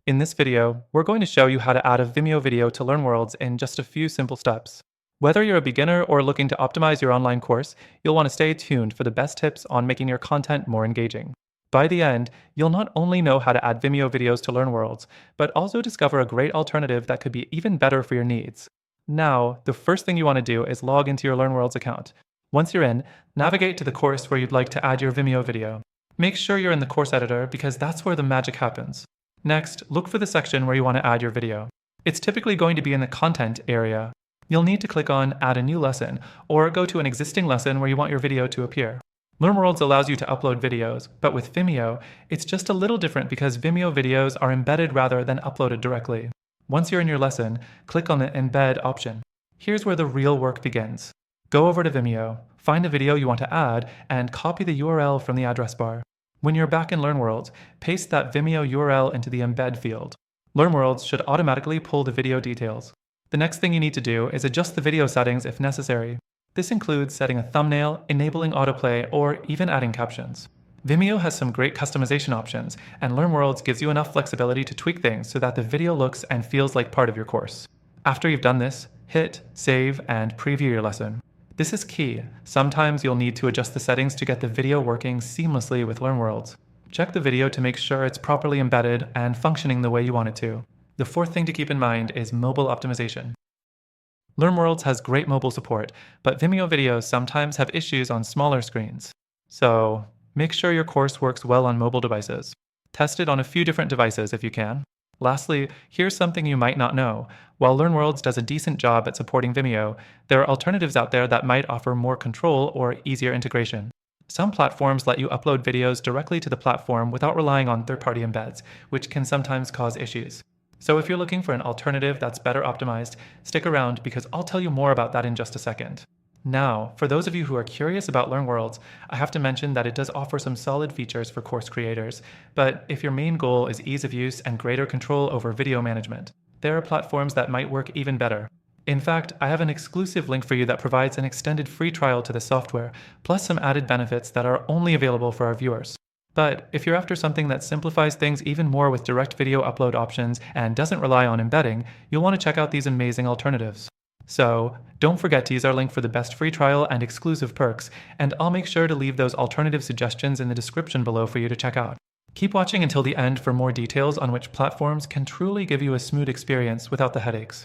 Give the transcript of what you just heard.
In this video, we're going to show you how to add a Vimeo video to LearnWorlds in just a few simple steps. Whether you're a beginner or looking to optimize your online course, you'll want to stay tuned for the best tips on making your content more engaging. By the end, you'll not only know how to add Vimeo videos to LearnWorlds, but also discover a great alternative that could be even better for your needs. Now, the first thing you want to do is log into your LearnWorlds account. Once you're in, navigate to the course where you'd like to add your Vimeo video. Make sure you're in the course editor because that's where the magic happens. Next, look for the section where you want to add your video. It's typically going to be in the content area. You'll need to click on Add a new lesson, or go to an existing lesson where you want your video to appear. LearnWorlds allows you to upload videos, but with Vimeo, it's just a little different because Vimeo videos are embedded rather than uploaded directly. Once you're in your lesson, click on the Embed option. Here's where the real work begins. Go over to Vimeo, find the video you want to add, and copy the URL from the address bar. When you're back in LearnWorlds, paste that Vimeo URL into the Embed field. LearnWorlds should automatically pull the video details. The next thing you need to do is adjust the video settings if necessary. This includes setting a thumbnail, enabling autoplay, or even adding captions. Vimeo has some great customization options, and LearnWorlds gives you enough flexibility to tweak things so that the video looks and feels like part of your course. After you've done this, hit Save and preview your lesson. This is key. Sometimes you'll need to adjust the settings to get the video working seamlessly with LearnWorlds. Check the video to make sure it's properly embedded and functioning the way you want it to. The fourth thing to keep in mind is mobile optimization. LearnWorlds has great mobile support, but Vimeo videos sometimes have issues on smaller screens. So, make sure your course works well on mobile devices. Test it on a few different devices if you can. Lastly, here's something you might not know. While LearnWorlds does a decent job at supporting Vimeo, there are alternatives out there that might offer more control or easier integration. Some platforms let you upload videos directly to the platform without relying on third-party embeds, which can sometimes cause issues. So if you're looking for an alternative that's better optimized, stick around because I'll tell you more about that in just a second. Now, for those of you who are curious about LearnWorlds, I have to mention that it does offer some solid features for course creators, but if your main goal is ease of use and greater control over video management, there are platforms that might work even better. In fact, I have an exclusive link for you that provides an extended free trial to the software, plus some added benefits that are only available for our viewers. But if you're after something that simplifies things even more with direct video upload options and doesn't rely on embedding, you'll want to check out these amazing alternatives. So, don't forget to use our link for the best free trial and exclusive perks, and I'll make sure to leave those alternative suggestions in the description below for you to check out. Keep watching until the end for more details on which platforms can truly give you a smooth experience without the headaches.